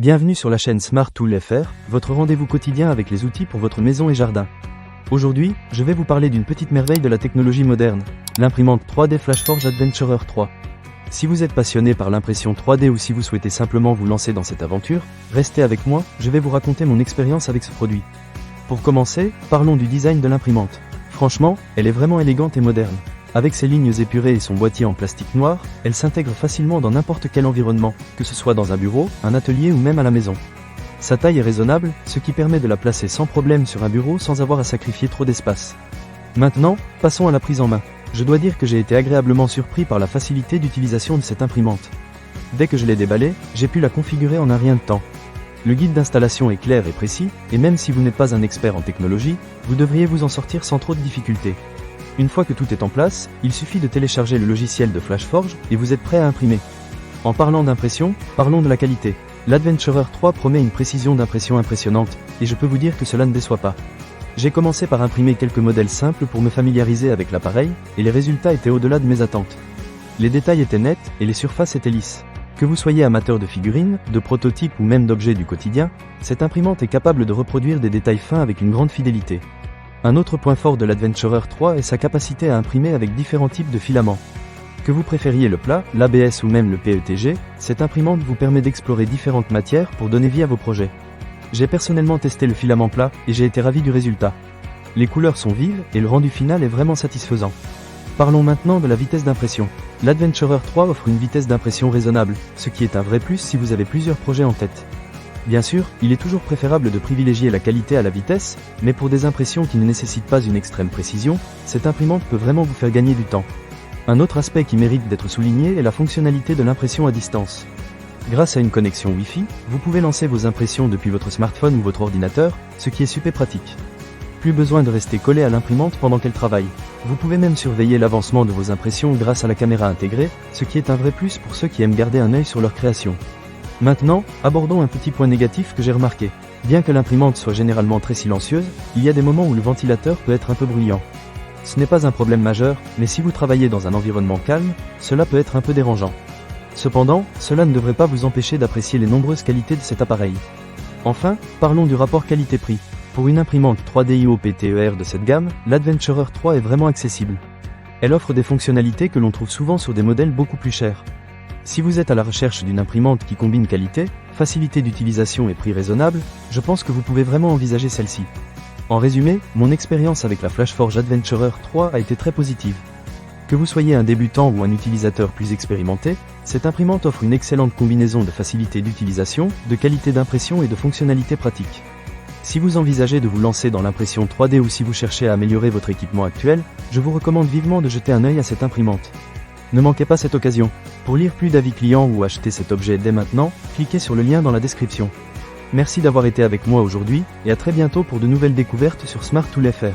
Bienvenue sur la chaîne Smart Tool FR, votre rendez-vous quotidien avec les outils pour votre maison et jardin. Aujourd'hui, je vais vous parler d'une petite merveille de la technologie moderne, l'imprimante 3D FlashForge Adventurer 3. Si vous êtes passionné par l'impression 3D ou si vous souhaitez simplement vous lancer dans cette aventure, restez avec moi, je vais vous raconter mon expérience avec ce produit. Pour commencer, parlons du design de l'imprimante. Franchement, elle est vraiment élégante et moderne. Avec ses lignes épurées et son boîtier en plastique noir, elle s'intègre facilement dans n'importe quel environnement, que ce soit dans un bureau, un atelier ou même à la maison. Sa taille est raisonnable, ce qui permet de la placer sans problème sur un bureau sans avoir à sacrifier trop d'espace. Maintenant, passons à la prise en main. Je dois dire que j'ai été agréablement surpris par la facilité d'utilisation de cette imprimante. Dès que je l'ai déballée, j'ai pu la configurer en un rien de temps. Le guide d'installation est clair et précis, et même si vous n'êtes pas un expert en technologie, vous devriez vous en sortir sans trop de difficultés. Une fois que tout est en place, il suffit de télécharger le logiciel de FlashForge et vous êtes prêt à imprimer. En parlant d'impression, parlons de la qualité. L'Adventurer 3 promet une précision d'impression impressionnante, et je peux vous dire que cela ne déçoit pas. J'ai commencé par imprimer quelques modèles simples pour me familiariser avec l'appareil, et les résultats étaient au-delà de mes attentes. Les détails étaient nets, et les surfaces étaient lisses. Que vous soyez amateur de figurines, de prototypes ou même d'objets du quotidien, cette imprimante est capable de reproduire des détails fins avec une grande fidélité. Un autre point fort de l'Adventurer 3 est sa capacité à imprimer avec différents types de filaments. Que vous préfériez le plat, l'ABS ou même le PETG, cette imprimante vous permet d'explorer différentes matières pour donner vie à vos projets. J'ai personnellement testé le filament plat et j'ai été ravi du résultat. Les couleurs sont vives et le rendu final est vraiment satisfaisant. Parlons maintenant de la vitesse d'impression. L'Adventurer 3 offre une vitesse d'impression raisonnable, ce qui est un vrai plus si vous avez plusieurs projets en tête. Bien sûr, il est toujours préférable de privilégier la qualité à la vitesse, mais pour des impressions qui ne nécessitent pas une extrême précision, cette imprimante peut vraiment vous faire gagner du temps. Un autre aspect qui mérite d'être souligné est la fonctionnalité de l'impression à distance. Grâce à une connexion Wi-Fi, vous pouvez lancer vos impressions depuis votre smartphone ou votre ordinateur, ce qui est super pratique. Plus besoin de rester collé à l'imprimante pendant qu'elle travaille. Vous pouvez même surveiller l'avancement de vos impressions grâce à la caméra intégrée, ce qui est un vrai plus pour ceux qui aiment garder un œil sur leur création. Maintenant, abordons un petit point négatif que j'ai remarqué. Bien que l'imprimante soit généralement très silencieuse, il y a des moments où le ventilateur peut être un peu bruyant. Ce n'est pas un problème majeur, mais si vous travaillez dans un environnement calme, cela peut être un peu dérangeant. Cependant, cela ne devrait pas vous empêcher d'apprécier les nombreuses qualités de cet appareil. Enfin, parlons du rapport qualité-prix. Pour une imprimante 3D IOPTER de cette gamme, l'Adventurer 3 est vraiment accessible. Elle offre des fonctionnalités que l'on trouve souvent sur des modèles beaucoup plus chers. Si vous êtes à la recherche d'une imprimante qui combine qualité, facilité d'utilisation et prix raisonnable, je pense que vous pouvez vraiment envisager celle-ci. En résumé, mon expérience avec la FlashForge Adventurer 3 a été très positive. Que vous soyez un débutant ou un utilisateur plus expérimenté, cette imprimante offre une excellente combinaison de facilité d'utilisation, de qualité d'impression et de fonctionnalités pratiques. Si vous envisagez de vous lancer dans l'impression 3D ou si vous cherchez à améliorer votre équipement actuel, je vous recommande vivement de jeter un œil à cette imprimante. Ne manquez pas cette occasion. Pour lire plus d'avis clients ou acheter cet objet dès maintenant, cliquez sur le lien dans la description. Merci d'avoir été avec moi aujourd'hui, et à très bientôt pour de nouvelles découvertes sur Smart Tool FR.